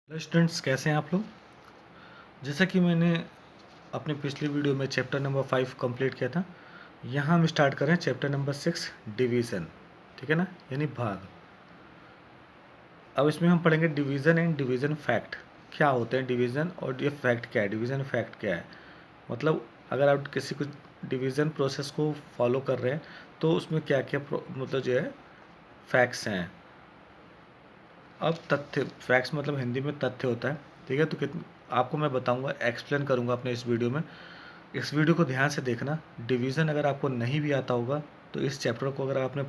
Hello students, कैसे हैं आप लोग। जैसा कि मैंने अपनी पिछली वीडियो में चैप्टर नंबर 5 कंप्लीट किया था, यहाँ हम स्टार्ट करें चैप्टर नंबर 6 डिवीज़न। ठीक है ना, यानी भाग। अब इसमें हम पढ़ेंगे डिवीज़न एंड डिवीज़न फैक्ट। क्या होते हैं डिवीज़न और ये फैक्ट क्या है, डिवीज़न फैक्ट क्या है। मतलब अगर आप किसी को डिवीज़न प्रोसेस को फॉलो कर रहे हैं तो उसमें क्या क्या मतलब जो है फैक्ट्स हैं। अब तथ्य, फैक्ट्स मतलब हिंदी में तथ्य होता है। ठीक है, तो आपको मैं बताऊंगा, एक्सप्लेन करूंगा अपने इस वीडियो में। इस वीडियो को ध्यान से देखना। डिवीज़न अगर आपको नहीं भी आता होगा तो इस चैप्टर को अगर आपने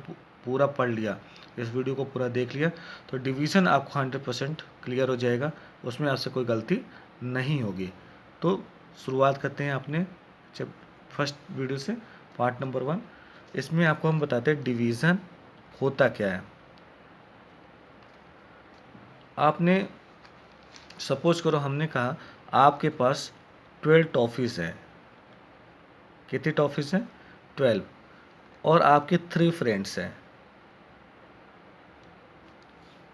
पूरा पढ़ लिया, इस वीडियो को पूरा देख लिया, तो डिवीज़न आपको 100% क्लियर हो जाएगा, उसमें आपसे कोई गलती नहीं होगी। तो शुरुआत करते हैं अपने फर्स्ट वीडियो से, पार्ट नंबर 1। इसमें आपको हम बताते हैं डिवीज़न होता क्या है। आपने सपोज करो, हमने कहा आपके पास 12 टॉफ़ीज़ हैं। कितनी टॉफ़ीज़ हैं? 12। और आपके 3 फ्रेंड्स हैं।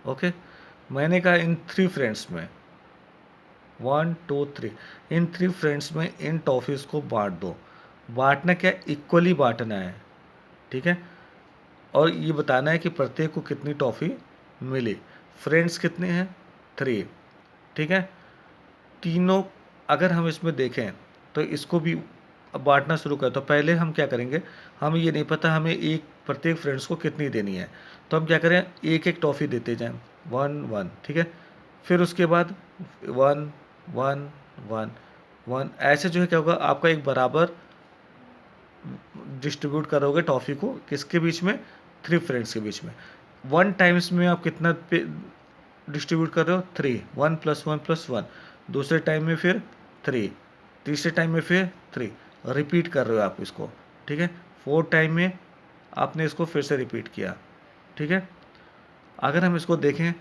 ओके, मैंने कहा इन 3 फ्रेंड्स में 1 2 3, इन 3 फ्रेंड्स में इन टॉफ़ीज़ को बांट दो। बांटना क्या, इक्वली बांटना है। ठीक है, और ये बताना है कि प्रत्येक को कितनी टॉफ़ी मिली। फ्रेंड्स कितने हैं? 3। ठीक है, तीनों अगर हम इसमें देखें तो इसको भी बांटना शुरू करें तो पहले हम क्या करेंगे, हमें ये नहीं पता हमें एक प्रत्येक फ्रेंड्स को कितनी देनी है, तो हम क्या करें, एक एक टॉफ़ी देते जाएं, 1 1। ठीक है, फिर उसके बाद 1 1 1 1, ऐसे जो है क्या होगा, आपका एक बराबर डिस्ट्रीब्यूट करोगे टॉफ़ी को किसके बीच में, 3 फ्रेंड्स के बीच में। 1 टाइम्स में आप कितना डिस्ट्रीब्यूट कर रहे हो, 3, 1 + 1 + 1। दूसरे टाइम में फिर 3, तीसरे टाइम में फिर 3, रिपीट कर रहे हो आप इसको। ठीक है, 4 टाइम में आपने इसको फिर से रिपीट किया। ठीक है, अगर हम इसको देखें,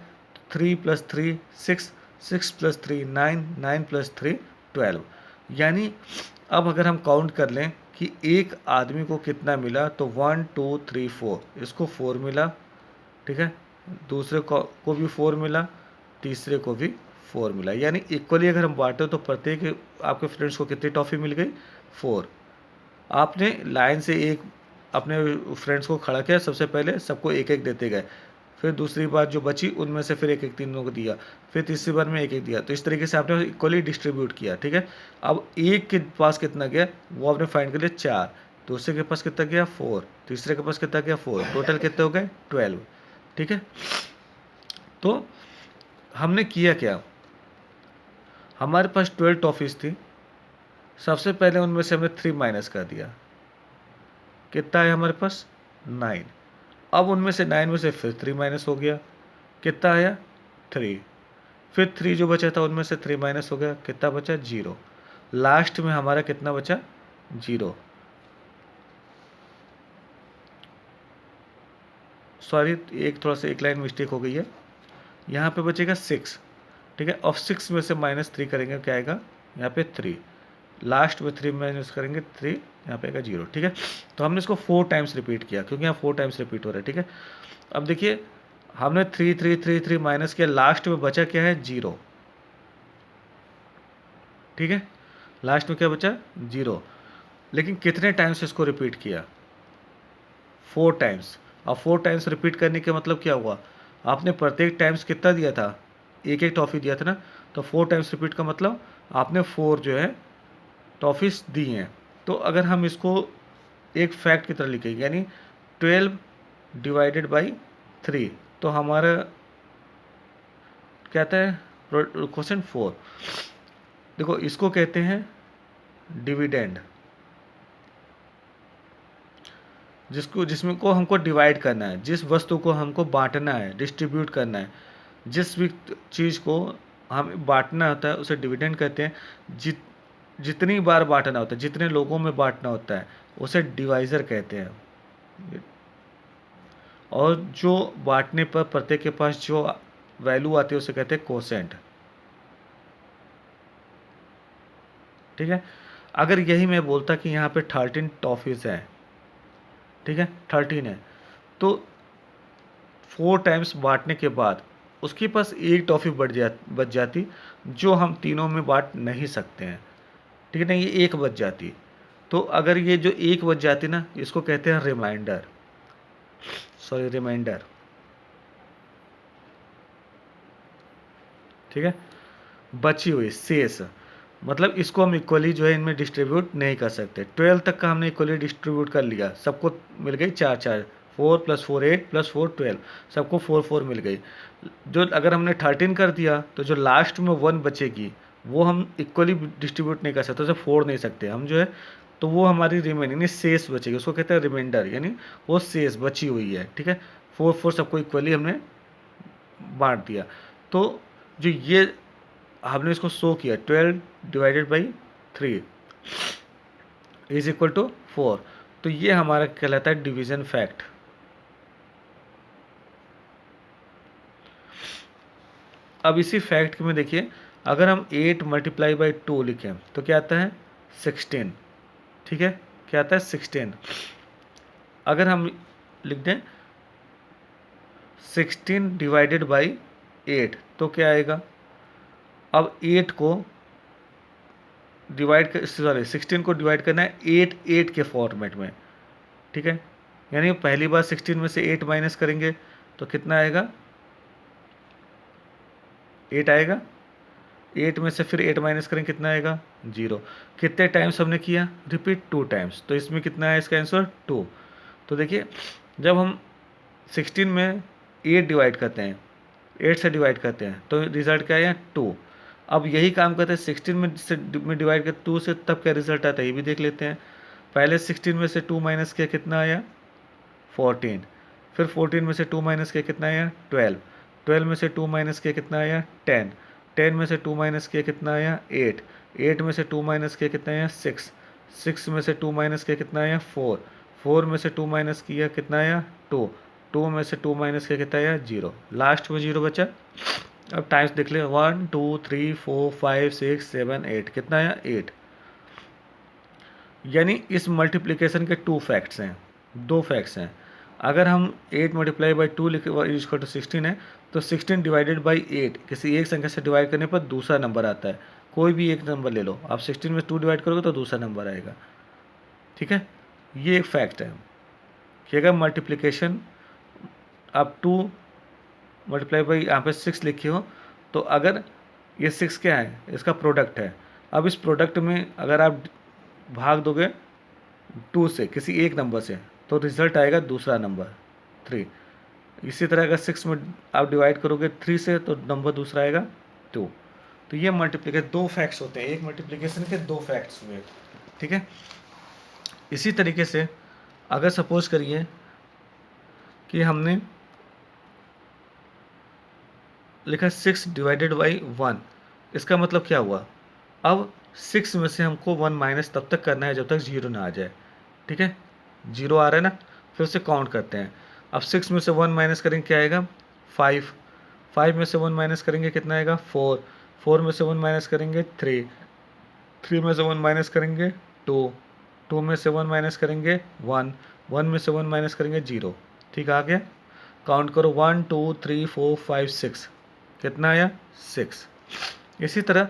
3 + 3 6, 6 + 3 9, 9 + 3 12। यानी अब अगर हम काउंट कर लें कि एक आदमी को कितना मिला, तो 1 2 3 4, इसको 4 मिला। ठीक है, दूसरे को भी 4 मिला, तीसरे को भी 4 मिला। यानी इक्वली अगर हम बांटे तो प्रत्येक आपके फ्रेंड्स को कितनी टॉफ़ी मिल गई, 4। आपने लाइन से एक अपने फ्रेंड्स को खड़ा किया, सबसे पहले सबको एक एक देते गए, फिर दूसरी बार जो बची उनमें से फिर एक एक तीनों को दिया, फिर तीसरी बार में एक एक दिया। तो इस तरीके से आपने इक्वली डिस्ट्रीब्यूट किया। ठीक है, अब एक के पास कितना गया वो आपने फाइंड कर लिया, 4। दूसरे के पास कितना गया, 4। तीसरे के पास कितना गया, 4। टोटल कितने हो गए, 12। ठीक है, तो हमने किया क्या, हमारे पास 12 टॉफ़ीज़ थी। सबसे पहले उनमें से हमने 3 माइनस कर दिया। कितना है हमारे पास, 9। अब उनमें से 9 में से फिर 3 माइनस हो गया, कितना आया, 3। फिर 3 जो बचा था उनमें से 3 माइनस हो गया, कितना बचा, 0। लास्ट में हमारा कितना बचा, 0। सॉरी, एक थोड़ा सा एक लाइन मिस्टेक हो गई है, यहाँ पे बचेगा 6। ठीक है, और 6 में से -3 करेंगे क्या आएगा, यहाँ पे 3। लास्ट में 3 माइनस करेंगे 3, यहाँ पे आएगा 0। ठीक है, तो हमने इसको 4 टाइम्स रिपीट किया क्योंकि यहाँ 4 टाइम्स रिपीट हो रहा है। ठीक है, अब देखिए हमने 3 3 3 3 माइनस किया, लास्ट में बचा क्या है, 0। ठीक है, लास्ट में क्या बचा, 0। लेकिन कितने टाइम्स इसको रिपीट किया, 4 टाइम्स। अब 4 टाइम्स रिपीट करने का मतलब क्या हुआ, आपने प्रत्येक टाइम्स कितना दिया था, एक एक टॉफ़ी दिया था ना, तो 4 टाइम्स रिपीट का मतलब आपने 4 जो है टॉफ़ीज़ दी हैं। तो अगर हम इसको एक फैक्ट की तरह लिखेंगे, यानी 12 डिवाइडेड बाई 3, तो हमारा क्या आता है, क्वेश्चन 4। देखो इसको कहते हैं डिविडेंड, जिसमें को हमको डिवाइड करना है, जिस वस्तु को हमको बांटना है, डिस्ट्रीब्यूट करना है, जिस भी चीज़ को हमें बांटना होता है उसे डिविडेंड कहते हैं। जितनी बार बांटना होता है, जितने लोगों में बांटना होता है उसे डिवाइज़र कहते हैं। और जो बांटने पर प्रत्येक के पास जो वैल्यू आती है उसे कहते हैं कोसेंट। ठीक है, अगर यही मैं बोलता कि यहाँ पे 13 टॉफ़ीज़ हैं, ठीक है 13 है, तो 4 टाइम्स बांटने के बाद उसके पास एक टॉफ़ी बच जाती जो हम तीनों में बांट नहीं सकते हैं, ठीक है ना, ये एक बच जाती। तो अगर ये जो एक बच जाती ना, इसको कहते हैं रिमाइंडर, सॉरी रिमाइंडर, ठीक है, बची हुई शेष, मतलब इसको हम इक्वली जो है इनमें डिस्ट्रीब्यूट नहीं कर सकते। 12 तक का हमने इक्वली डिस्ट्रीब्यूट कर लिया, सबको मिल गई 4 4, 4 + 4 8 + 4 12, सबको 4 4 मिल गई। जो अगर हमने 13 कर दिया तो जो लास्ट में 1 बचेगी वो हम इक्वली डिस्ट्रीब्यूट नहीं कर सकते, उसे फोड़ नहीं सकते हम जो है, तो वो हमारी रिमेनिंग यानी शेष बचेगी, उसको कहते हैं रिमाइंडर, यानी वो शेष बची हुई है, ठीक है। 4 4 सबको इक्वली हमने बांट दिया। तो जो ये हमने इसको शो किया 12 divided by 3 is equal to 4, तो ये हमारा कहलाता है डिवीजन फैक्ट। अब इसी फैक्ट में देखिए, अगर हम 8 × 2 लिखें तो क्या आता है 16, ठीक है, क्या आता है 16। अगर हम लिख दें 16 डिवाइडेड बाई 8 तो क्या आएगा, अब 8 को डिवाइड कर, सॉरी 16 को डिवाइड करना है 8 8 के फॉर्मेट में, ठीक है, यानी पहली बार 16 में से 8 माइनस करेंगे तो कितना आएगा, 8 आएगा, 8 में से फिर 8 माइनस करेंगे कितना आएगा 0। कितने टाइम्स हमने किया, रिपीट 2 टाइम्स, तो इसमें कितना है इसका आंसर 2। तो देखिए जब हम 16 में 8 डिवाइड करते हैं, 8 से डिवाइड करते हैं तो रिजल्ट क्या आया 2। अब यही काम करते हैं 16 में डिवाइड कर 2 से, तब क्या रिजल्ट आता है ये भी देख लेते हैं। पहले 16 में से 2 माइनस किया कितना आया 14, फिर 14 में से 2 माइनस किया कितना आया 12, 12 में से 2 माइनस किया कितना आया 10, 10 में से 2 माइनस किया कितना आया 8, 8 में से 2 माइनस किया कितना आया 6, 6 में से 2 माइनस किया कितना आया 4, 4 में से 2 माइनस किया कितना आया 2, 2 में से 2 माइनस किया कितना आया 0, लास्ट में 0 बचा। अब टाइम्स देख ले 1 2 3 4 5 6 7 8, कितना आया 8। यानी इस मल्टीप्लिकेशन के 2 फैक्ट्स हैं, 2 फैक्ट्स हैं। अगर हम 8 × 2 लिखे इज इक्वल टू 16 है, तो 16 डिवाइडेड बाई 8 किसी एक संख्या से डिवाइड करने पर दूसरा नंबर आता है, कोई भी एक नंबर ले लो आप, 16 में 2 डिवाइड करोगे तो दूसरा नंबर आएगा, ठीक है। ये एक फैक्ट है कि अगर मल्टीप्लिकेशन आप 2 मल्टीप्लाई बाई यहाँ पे 6 लिखे हो, तो अगर ये 6 क्या है, इसका प्रोडक्ट है। अब इस प्रोडक्ट में अगर आप भाग दोगे 2 से किसी एक नंबर से, तो रिजल्ट आएगा दूसरा नंबर 3। इसी तरह अगर 6 में आप डिवाइड करोगे 3 से तो नंबर दूसरा आएगा 2। तो ये मल्टीप्लिकेशन 2 फैक्ट्स होते हैं, एक मल्टीप्लिकेशन के 2 फैक्ट्स हुए, ठीक है। इसी तरीके से अगर सपोज करिए कि हमने लिखा 6 डिवाइडेड बाई 1, इसका मतलब क्या हुआ, अब 6 में से हमको 1 माइनस तब तक करना है जब तक 0 ना आ जाए, ठीक है। 0 आ रहा है ना, फिर उसे काउंट करते हैं। अब 6 में से 1 माइनस करेंगे क्या आएगा 5, 5 में से 1 माइनस करेंगे कितना आएगा 4, 4 में से 1 माइनस करेंगे 3, 3 में से 1 माइनस करेंगे 2, 2 में से 1 माइनस करेंगे 1, 1 में से 1 माइनस करेंगे 0, ठीक आ गया। काउंट करो 1 2 3 4 5 6, कितना आया 6। इसी तरह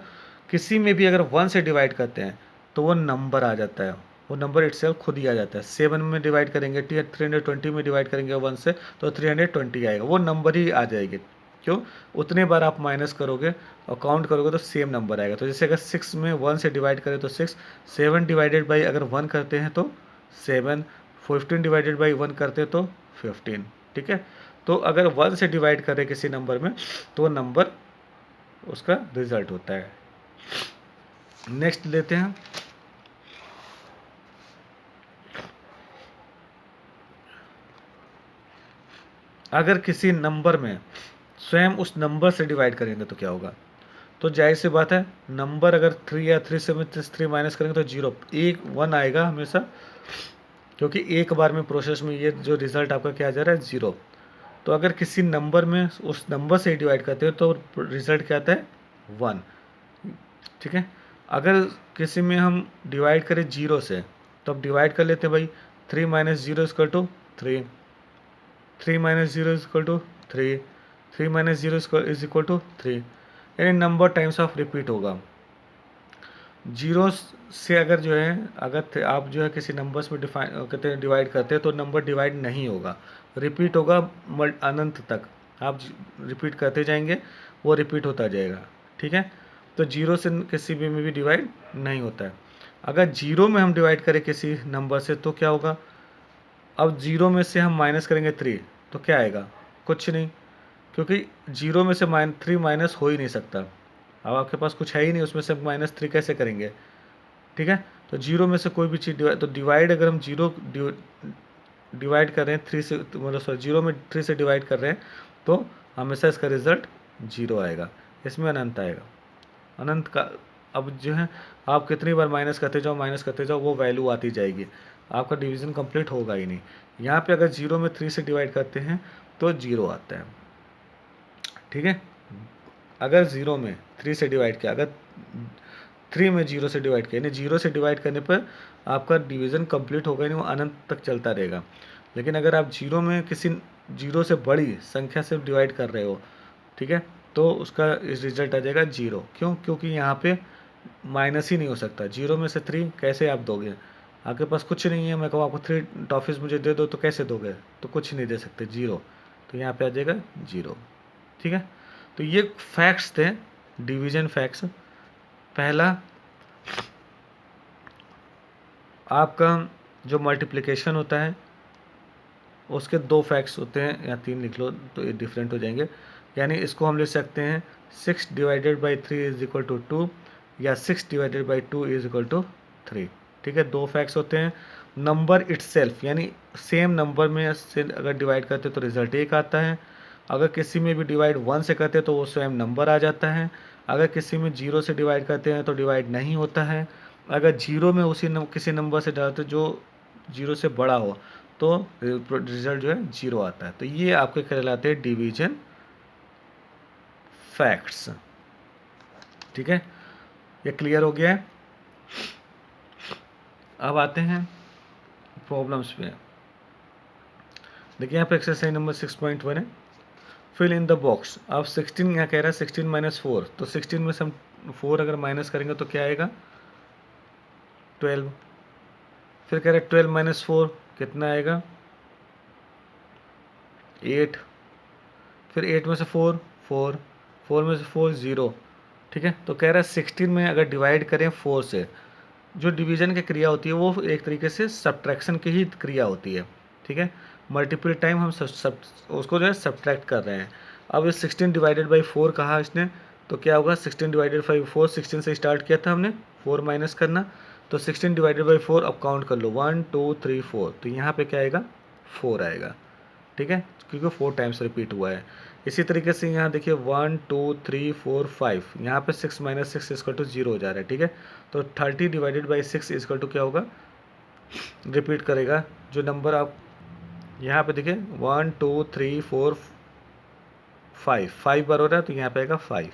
किसी में भी अगर 1 से डिवाइड करते हैं तो वो नंबर आ जाता है, वो नंबर इटसेल्फ खुद ही आ जाता है। 7 में डिवाइड करेंगे 320 में डिवाइड करेंगे 1 से तो 320 आएगा, वो नंबर ही आ जाएगी। क्यों, उतने बार आप माइनस करोगे और काउंट करोगे तो सेम नंबर आएगा। तो जैसे अगर 6 में 1 से डिवाइड करें तो 6, 7 डिवाइडेड बाई अगर 1 करते हैं तो 7, 15 डिवाइडेड बाई 1 करते हैं तो 15, ठीक है। तो अगर 1 से डिवाइड करें किसी नंबर में तो नंबर उसका रिजल्ट होता है। नेक्स्ट लेते हैं, अगर किसी नंबर में स्वयं उस नंबर से डिवाइड करेंगे तो क्या होगा। तो जाहिर सी बात है, नंबर अगर 3 या 3 से 3 माइनस करेंगे तो 0, 1 आएगा हमेशा, क्योंकि एक बार में प्रोसेस में ये जो रिजल्ट आपका क्या आ जा रहा है 0। तो अगर किसी नंबर में उस नंबर से डिवाइड करते हो तो रिजल्ट क्या आता है 1, ठीक है। अगर किसी में हम डिवाइड करें 0 से तो अब डिवाइड कर लेते हैं भाई, 3 - 0 = 3, 3 - 0 = 3, 3 माइनस 0 इज इक्वल टू 3, यानी नंबर टाइम्स ऑफ रिपीट होगा। जीरो से अगर जो है अगर आप जो है किसी नंबर्स में डिफाइन कहते हैं डिवाइड करते हैं तो नंबर डिवाइड नहीं होगा, रिपीट होगा अनंत तक। आप रिपीट करते जाएंगे, वो रिपीट होता जाएगा, ठीक है। तो जीरो से किसी भी डिवाइड नहीं होता है। अगर जीरो में हम डिवाइड करें किसी नंबर से तो क्या होगा, अब जीरो में से हम माइनस करेंगे 3 तो क्या आएगा, कुछ नहीं, क्योंकि जीरो में से थ्री माइनस हो ही नहीं सकता। अब आपके पास कुछ है ही नहीं, उसमें से -3 कैसे करेंगे, ठीक है। तो जीरो में से कोई भी चीज़ डिवाइड, तो डिवाइड अगर हम जीरो डिवाइड कर रहे हैं 3 से, मतलब सॉरी जीरो में 3 से डिवाइड कर रहे हैं तो हमेशा इसका रिजल्ट जीरो आएगा, इसमें अनंत आएगा। अनंत का अब जो है आप कितनी बार माइनस करते जाओ वो वैल्यू आती जाएगी, आपका डिवीज़न कंप्लीट होगा ही नहीं। यहाँ पे अगर जीरो में 3 से डिवाइड करते हैं तो जीरो आता है, ठीक है। अगर जीरो में 3 से डिवाइड किया, अगर 3 में जीरो से डिवाइड किया, यानी जीरो से डिवाइड करने पर आपका डिवीज़न कंप्लीट होगा नहीं, वो अनंत तक चलता रहेगा। लेकिन अगर आप जीरो में किसी जीरो से बड़ी संख्या से डिवाइड कर रहे हो, ठीक है, तो उसका रिजल्ट आ जाएगा जीरो। क्यों, क्योंकि यहाँ पे माइनस ही नहीं हो सकता। जीरो में से 3 कैसे आप दोगे, आपके पास कुछ नहीं है, मैं कहूँ आपको 3 टॉफीज़ मुझे दे दो तो कैसे दोगे, तो कुछ नहीं दे सकते, जीरो। तो यहाँ पे आ जाएगा जीरो, ठीक है। तो ये फैक्ट्स थे, डिवीजन फैक्ट्स। पहला, आपका जो मल्टीप्लिकेशन होता है उसके 2 फैक्ट्स होते हैं, या 3 लिख लो तो ये डिफरेंट हो जाएंगे। यानी इसको हम लिख सकते हैं 6 divided by 3 is equal to 2, या 6 divided by 2 is equal to 3, ठीक है। 2 फैक्ट्स होते हैं। नंबर इटसेल्फ, यानी सेम नंबर में से अगर डिवाइड करते तो रिजल्ट 1 आता है। अगर किसी में भी डिवाइड 1 से करते तो वो स्वयं नंबर आ जाता है। अगर किसी में 0 से डिवाइड करते हैं तो डिवाइड नहीं होता है। अगर जीरो में किसी नंबर से डालते जो जीरो से बड़ा हो तो रिजल्ट जो है जीरो आता है। तो ये आपके कहलाते हैं डिवीजन फैक्ट्स, ठीक है। ये क्लियर हो गया है। अब आते हैं प्रॉब्लम्स पे। देखिए यहाँ पे एक्सरसाइज नंबर 6.1 है, फिल इन द बॉक्स। अब 16 यहाँ कह रहा है 16 माइनस 4, तो 16 में से हम 4 अगर माइनस करेंगे तो क्या आएगा, 12। फिर कह रहा है 12 माइनस 4 कितना आएगा, 8। फिर 8 में से 4 4, 4 में से 4 0, ठीक है। तो कह रहा है 16 में अगर डिवाइड करें 4 से, जो डिवीजन की क्रिया होती है वो एक तरीके से सब्ट्रैक्शन की ही क्रिया होती है, ठीक है। मल्टीपल टाइम हम उसको जो है सब्ट्रैक्ट कर रहे हैं। अब ये 16 डिवाइडेड बाई 4 कहा इसने, तो क्या होगा 16 डिवाइडेड बाई 4, 16 से स्टार्ट किया था हमने 4 माइनस करना, तो 16 डिवाइडेड बाई 4 अब काउंट कर लो 1 2 3 4, तो यहाँ पे क्या आएगा 4 आएगा, ठीक है, क्योंकि 4 टाइम्स रिपीट हुआ है। इसी तरीके से यहाँ देखिए 1 2 3 4 5, यहाँ पे 6 माइनस 6 इक्वल टू 0 हो जा रहा है, ठीक है। तो 30 डिवाइडेड बाई 6 इक्वल टू क्या होगा, रिपीट करेगा जो नंबर आप यहाँ पे देखिए 1 2 3 4 5 बार हो रहा है, तो यहाँ पे आएगा 5।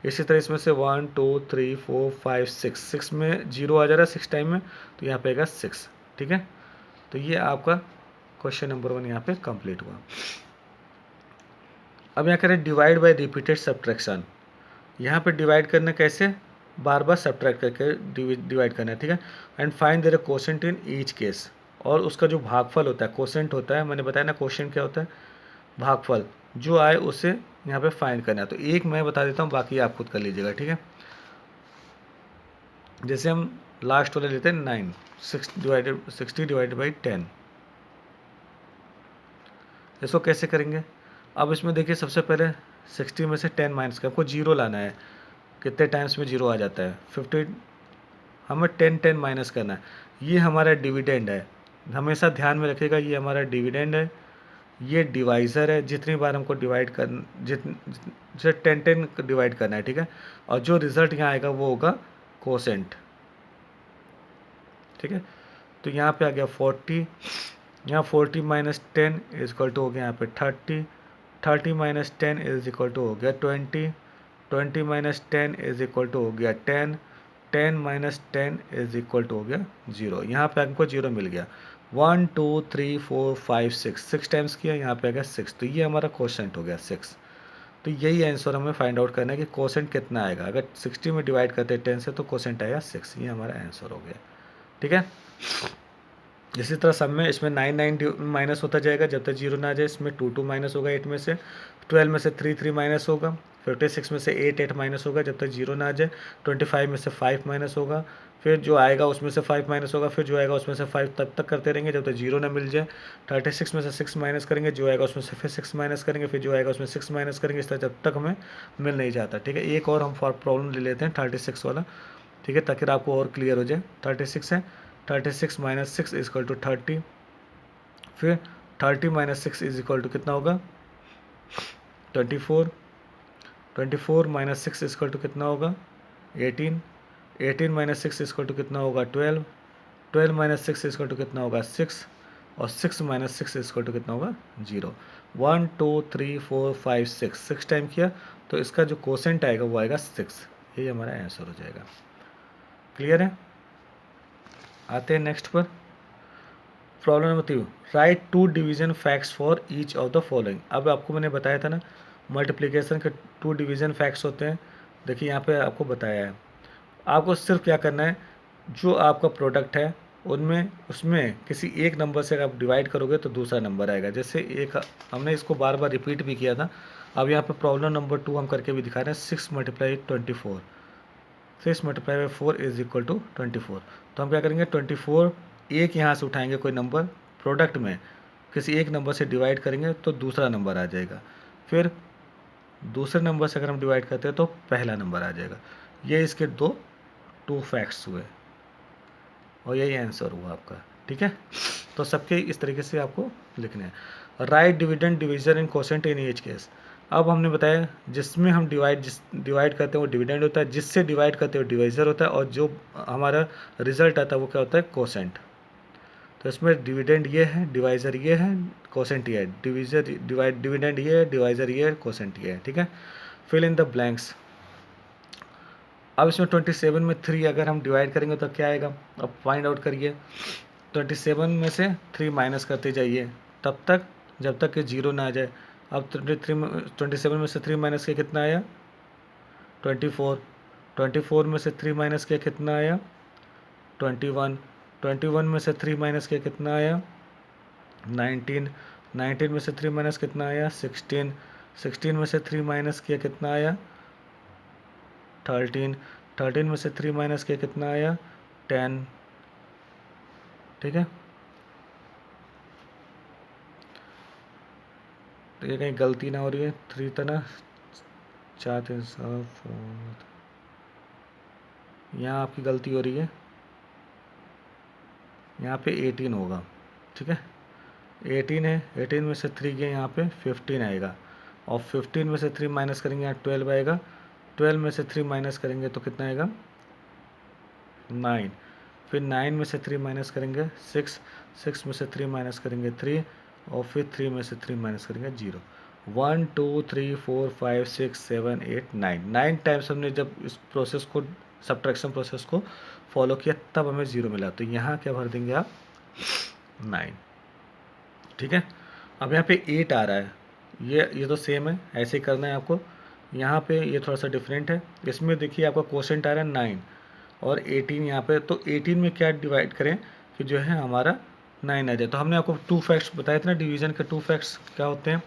इसी तरह इसमें से 1 2 3 4 5 6 में 0 आ जा रहा है 6 टाइम में, तो यहाँ पे आएगा 6, ठीक है। तो ये आपका क्वेश्चन नंबर 1 यहाँ पे कंप्लीट हुआ। अब यहाँ करें डिवाइड बाय रिपीटेड सब्ट्रैक्शन। यहाँ पे डिवाइड करना कैसे, बार बार सब्ट्रैक्ट करके डिवाइड करना है, ठीक है। And find there quotient in each case, और उसका जो भागफल होता है, कोशेंट होता है, मैंने बताया ना कोशेंट क्या होता है, भागफल जो आए उसे यहाँ पे फाइंड करना है। तो एक मैं बता देता हूँ, बाकी आप खुद कर लीजिएगा, ठीक है। जैसे हम लास्ट वाले लेते हैं 9, 60 डिवाइडेड बाई 10, इसको कैसे करेंगे। अब इसमें देखिए सबसे पहले 60 में से 10 माइनस कर, आपको जीरो लाना है, कितने टाइम्स में जीरो आ जाता है 50, हमें 10 माइनस करना है। ये हमारा डिविडेंड है, हमेशा ध्यान में रखिएगा, ये हमारा डिविडेंड है, ये डिवाइज़र है, जितनी बार हमको डिवाइड कर जितने 10 डिवाइड करना है, ठीक है। और जो रिज़ल्ट यहाँ आएगा वो होगा कोसेंट, ठीक है। तो यहाँ पे आ गया 40, यहाँ 40 माइनस 10 इज इक्वल टू हो गया यहाँ पे 30, 30 माइनस 10 इज इक्वल टू हो गया 20, 20 माइनस 10 इज इक्वल टू हो गया 10, 10 माइनस 10 इज इक्वल टू हो गया 0। यहाँ पे हमको 0 मिल गया। 1 2 3 4 5 6 टाइम्स किया, यहाँ पे आ गया 6, तो ये हमारा क्वेश्चन हो गया 6। तो यही आंसर हमें फाइंड आउट करना है कि कोसेंट कितना आएगा। अगर 60 में डिवाइड करते हैं 10 से तो कोसेंट आएगा 6। ये हमारा आंसर हो गया। ठीक है। इसी तरह सब में इसमें 9 माइनस होता जाएगा जब तक 0 ना आ जाए। इसमें 2 माइनस होगा 8 में से, 12 में से 3 माइनस होगा, 56 में से 8 माइनस होगा जब तक 0 ना आ जाए। 25 में से 5 माइनस होगा, फिर जो आएगा उसमें से 5 माइनस होगा, फिर जो आएगा उसमें से 5 तब तक करते रहेंगे जब तक 0 ना मिल जाए। 36 में से 6 माइनस करेंगे, जो आएगा उसमें से फिर 6 माइनस करेंगे, फिर जो आएगा उसमें 6 माइनस करेंगे, इस तरह जब तक हमें मिल नहीं जाता। ठीक है। एक और हम प्रॉब्लम ले लेते हैं 36 वाला। ठीक है, ताकि आपको और क्लियर हो जाए। 36 है, 36 माइनस 6 इज इक्वल टू 30। फिर 30 माइनस 6 इज इक्वल टू कितना होगा 24। 24 माइनस 6 इज इक्वल टू कितना होगा 18। 18 माइनस 6 इज इक्वल टू कितना होगा 12। 12 माइनस 6 इज इक्वल टू कितना होगा 6। और 6 माइनस 6 इज इक्वल टू कितना होगा 0। 1 2 3 4 5 6 टाइम किया तो इसका जो कोसेंट आएगा वो आएगा 6। यही हमारा आंसर हो जाएगा। क्लियर है। आते हैं नेक्स्ट पर। Problem number 3, right 2 division facts for each of the following. अब आपको मैंने बताया था ना मल्टीप्लिकेशन के 2 डिवीजन फैक्ट्स होते हैं। देखिए यहाँ पे आपको बताया है। आपको सिर्फ क्या करना है, जो आपका प्रोडक्ट है उनमें उसमें किसी एक नंबर से अगर आप डिवाइड करोगे तो दूसरा नंबर आएगा। जैसे एक हमने इसको बार बार रिपीट भी किया था। अब यहाँ पे प्रॉब्लम नंबर 2 हम करके भी दिखा रहे हैं। 6 multiply 24, 6 multiply by 4 is equal to 24। तो हम क्या करेंगे 24 एक यहाँ से उठाएंगे कोई नंबर, प्रोडक्ट में किसी एक नंबर से डिवाइड करेंगे तो दूसरा नंबर आ जाएगा। फिर दूसरे नंबर से अगर हम डिवाइड करते हैं तो पहला नंबर आ जाएगा। ये इसके टू फैक्ट्स हुए और यही आंसर हुआ आपका। ठीक है। तो सबके इस तरीके से आपको लिखने हैं। Right dividend division in quotient in each case. अब हमने बताया जिसमें हम डिवाइड करते हैं वो डिविडेंड होता है, जिससे डिवाइड करते हैं वो डिवाइजर होता है, और जो हमारा रिजल्ट आता है वो क्या होता है कोसेंट। तो इसमें डिविडेंड ये है, डिवाइजर ये है, कोसेंट ये है। डिविडेंड ये है, डिवाइजर ये है, कोसेंट ये है। ठीक है। Fill in the blanks. अब इसमें 27 में 3 अगर हम डिवाइड करेंगे तो क्या आएगा, अब फाइंड आउट करिए। 27 में से 3 माइनस करते जाइए तब तक जब तक कि 0 ना आ जाए। अब 27 में से 3 माइनस किया कितना आया 24। 24 में से 3 माइनस किया कितना आया 21। 21 में से 3 माइनस किया कितना आया 19। 19 में से 3 माइनस कितना आया 16। 16 में से 3 माइनस किया कितना आया 13। 13 में से 3 माइनस किया कितना आया 10। ठीक है। तो ये कहीं गलती ना हो रही है 3 तना 4 3 7 4, यहाँ आपकी गलती हो रही है, यहाँ पे 18 होगा। ठीक है। 18 है, 18 में से 3 गए यहाँ पे 15 आएगा, और 15 में से 3 माइनस करेंगे यहाँ 12 आएगा। 12 में से 3 माइनस करेंगे तो कितना आएगा 9। फिर 9 में से 3 माइनस करेंगे 6। 6 में से 3 माइनस करेंगे 3, और फिर 3 में से 3 माइनस करेंगे 0। 1 2 3 4 5 6 7 8 9 टाइम्स हमने जब इस प्रोसेस को सब्ट्रैक्शन प्रोसेस को फॉलो किया तब हमें 0 मिला। तो यहाँ क्या भर देंगे आप 9। ठीक है। अब यहाँ पे 8 आ रहा है, ये तो सेम है, ऐसे ही करना है आपको। यहाँ पे ये थोड़ा सा डिफरेंट है। इसमें देखिए आपका क्वोशेंट आ रहा है 9 और 18 यहाँ पे। तो 18 में क्या डिवाइड करें कि जो है हमारा 9 आ जाए। तो हमने आपको 2 फैक्ट्स बताए थे ना डिवीजन के। 2 फैक्ट्स क्या होते हैं,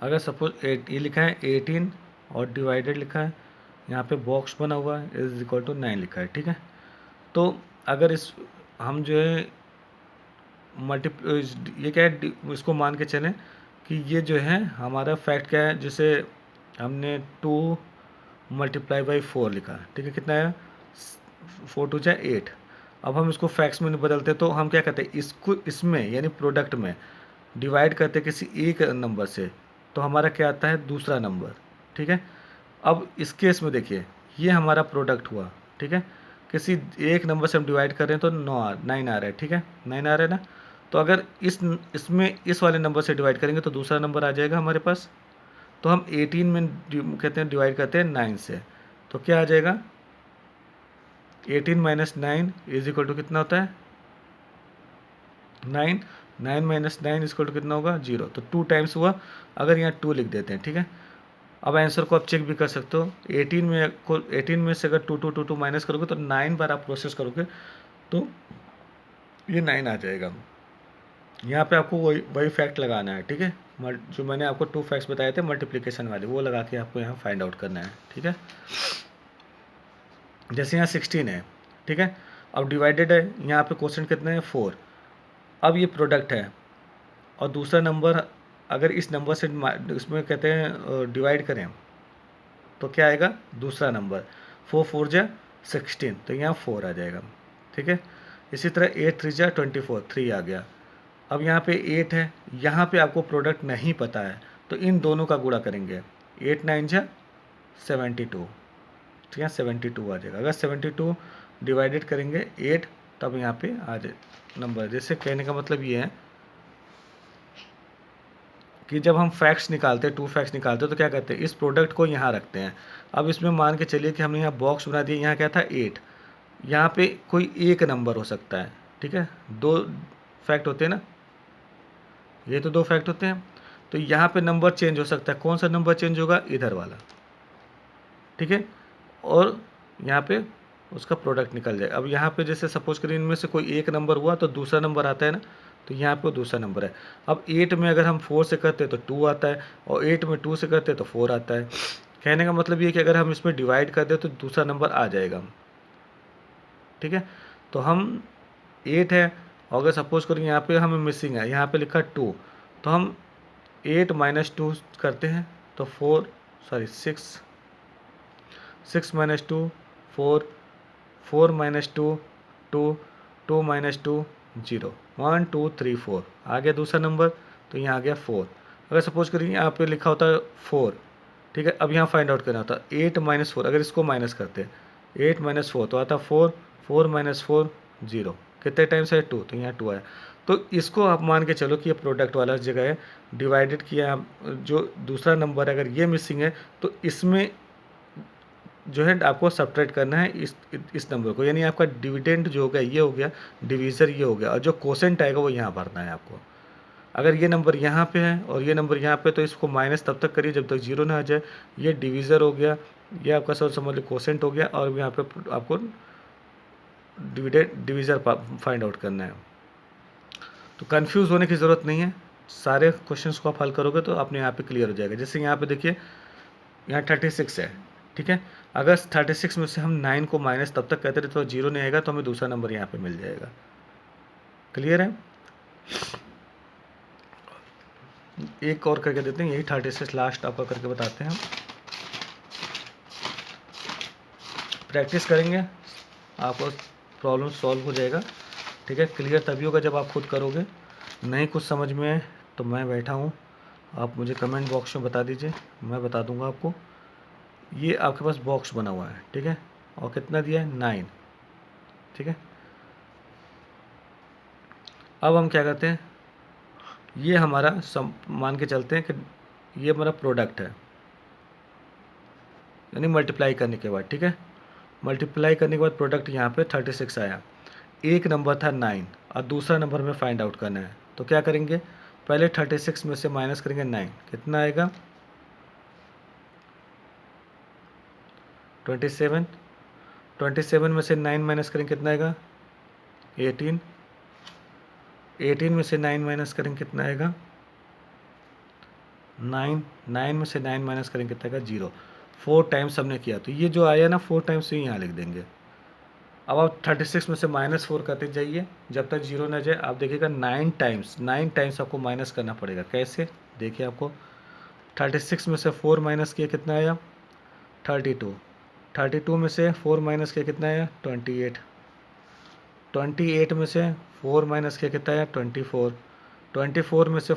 अगर सपोज ये लिखा है 18 और डिवाइडेड लिखा है, यहाँ पे बॉक्स बना हुआ है इज इक्वल टू 9 लिखा है। ठीक है। तो अगर इस हम जो है ये क्या है, इसको मान के चलें कि ये जो है हमारा फैक्ट क्या है, जैसे हमने 2 मल्टीप्लाई बाई 4 लिखा। ठीक है। कितना है 4 2 जा 8। अब हम इसको फैक्ट्स में नहीं बदलते तो हम क्या करते हैं, इसको इसमें यानी प्रोडक्ट में डिवाइड करते किसी एक नंबर से तो हमारा क्या आता है दूसरा नंबर। ठीक है। अब इस केस में देखिए ये हमारा प्रोडक्ट हुआ। ठीक है। किसी एक नंबर से हम डिवाइड कर रहे हैं तो 9 आ रहा है। ठीक है। 9 आ रहा है ना। तो अगर इसमें इस वाले नंबर से डिवाइड करेंगे तो दूसरा नंबर आ जाएगा हमारे पास। तो हम 18 में कहते हैं डिवाइड करते हैं 9 से, तो क्या आ जाएगा 18 माइनस 9 इज इक्वल टू कितना होता है 9, 9 माइनस 9 इज इक्वल टू कितना होगा 0, तो 2 टाइम्स हुआ। अगर यहाँ 2 लिख देते हैं, ठीक है। अब आंसर को आप चेक भी कर सकते हो, 18 में से अगर 2 माइनस करोगे तो 9 बार आप प्रोसेस करोगे तो ये 9 आ जाएगा। यहाँ पे आपको वही वही फैक्ट लगाना है, ठीक है। जो मैंने आपको 2 फैक्ट्स बताए थे मल्टीप्लिकेशन वाले, वो लगा के आपको यहाँ फाइंड आउट करना है, ठीक है। जैसे यहाँ 16 है, ठीक है। अब डिवाइडेड है, यहाँ पे क्वेश्चन कितना है 4। अब ये प्रोडक्ट है और दूसरा नंबर अगर इस नंबर से इसमें कहते हैं डिवाइड करें तो क्या आएगा दूसरा नंबर, 4 4 जा 16, तो यहाँ 4 आ जाएगा, ठीक है। इसी तरह 8 3 जा 24, 3 आ गया। अब यहाँ पे 8 है, यहाँ पे आपको प्रोडक्ट नहीं पता है तो इन दोनों का गुणा करेंगे, 8 9 जा 72, तो यहाँ 72 आ जाएगा। अगर 72 डिवाइडेड करेंगे 8 तब यहाँ पे आ जाए नंबर। जैसे कहने का मतलब ये है कि जब हम फैक्ट्स निकालते हैं 2 फैक्ट्स निकालते हैं तो क्या करते हैं इस प्रोडक्ट को यहाँ रखते हैं। अब इसमें मान के चलिए कि हमने यहाँ बॉक्स बना दिया, यहाँ क्या था 8, यहाँ पे कोई एक नंबर हो सकता है, ठीक है। 2 फैक्ट होते हैं ना, ये तो 2 फैक्ट होते हैं, तो यहाँ पे नंबर चेंज हो सकता है। कौन सा नंबर चेंज होगा, इधर वाला, ठीक है। और यहाँ पे उसका प्रोडक्ट निकल जाए। अब यहाँ पे जैसे सपोज करिए इनमें से कोई एक नंबर हुआ तो दूसरा नंबर आता है ना, तो यहाँ पे वो दूसरा नंबर है। अब 8 में अगर हम 4 से करते हैं तो 2 आता है, और 8 में 2 से करते हैं तो 4 आता है। कहने का मतलब ये कि अगर हम इसमें डिवाइड कर दें तो दूसरा नंबर आ जाएगा, ठीक है। तो हम 8 है, और अगर सपोज करिए यहाँ पे हमें मिसिंग है, यहाँ पे लिखा 2, तो हम 8 माइनस 2 करते हैं तो 6 माइनस 2 4, 4 माइनस 2 2, 2 माइनस 2 0, 1 2 3 4 आ गया दूसरा नंबर, तो यहाँ आ गया 4। अगर सपोज करिए यहाँ पे लिखा होता है 4, ठीक है। अब यहाँ फाइंड आउट करना होता है 8 माइनस 4, अगर इसको माइनस करते हैं 8 माइनस 4 तो आता 4, 4 माइनस 4 0, कितने टाइम्स है 2, तो यहाँ 2 आया। तो इसको आप मान के चलो कि ये प्रोडक्ट वाला जगह है, डिवाइडेड किया जो दूसरा नंबर है अगर ये मिसिंग है तो इसमें जो है आपको सब्ट्रैक्ट करना है इस नंबर को, यानी आपका डिविडेंड जो हो गया ये हो गया, डिवीज़र ये हो गया, और जो कोसेंट आएगा वो यहाँ भरना है आपको। अगर ये नंबर यहाँ पे है और ये नंबर यहाँ पे तो इसको माइनस तब तक करिए जब तक 0 ना आ जाए। ये डिवीज़र हो गया, ये आपका समझ लो कोसेंट हो गया, और यहाँ पे आपको डिवीज़र फाइंड आउट करना है। तो कंफ्यूज होने की ज़रूरत नहीं है, सारे क्वेश्चंस को आप हल करोगे तो अपने यहाँ पे क्लियर हो जाएगा। जैसे यहाँ पे देखिए यहाँ 36 है, ठीक है। अगर 36 में से हम 9 को माइनस तब तक कहते रहे तो 0 नहीं आएगा, तो हमें दूसरा नंबर यहाँ पे मिल जाएगा। क्लियर है। एक और करके देते हैं, यही 36 लास्ट आपका करके बताते हैं। प्रैक्टिस करेंगे आपको प्रॉब्लम सॉल्व हो जाएगा, ठीक है। क्लियर तभी होगा जब आप खुद करोगे। नहीं कुछ समझ में आए तो मैं बैठा हूँ, आप मुझे कमेंट बॉक्स में बता दीजिए, मैं बता दूंगा आपको। ये आपके पास बॉक्स बना हुआ है, ठीक है, और कितना दिया है 9, ठीक है। अब हम क्या करते हैं, ये हमारा मान के चलते हैं कि ये हमारा प्रोडक्ट है, यानी मल्टीप्लाई करने के बाद, ठीक है। मल्टीप्लाई करने के बाद प्रोडक्ट यहाँ पे 36 आया। एक नंबर था 9 और दूसरा नंबर में फाइंड आउट करना है, तो क्या करेंगे पहले 36 में से माइनस करेंगे 9, कितना आएगा 27, 27 में से 9 माइनस करेंगे कितना आएगा 18, 18 में से 9 माइनस करेंगे कितना आएगा 9, 9 में से 9 माइनस करेंगे कितना आएगा 0। 4 टाइम्स हमने किया तो ये जो आया ना 4 टाइम्स ही यहाँ लिख देंगे। अब आप 36 में से -4 करते जाइए जब तक 0 ना जाए। आप देखिएगा 9 टाइम्स आपको माइनस करना पड़ेगा। कैसे देखिए, आपको 36 में से 4 माइनस किया कितना आया 32, 32 में से 4 माइनस किया कितना आया 28, 28 में से 4 माइनस किया कितना आया 24, 24 में से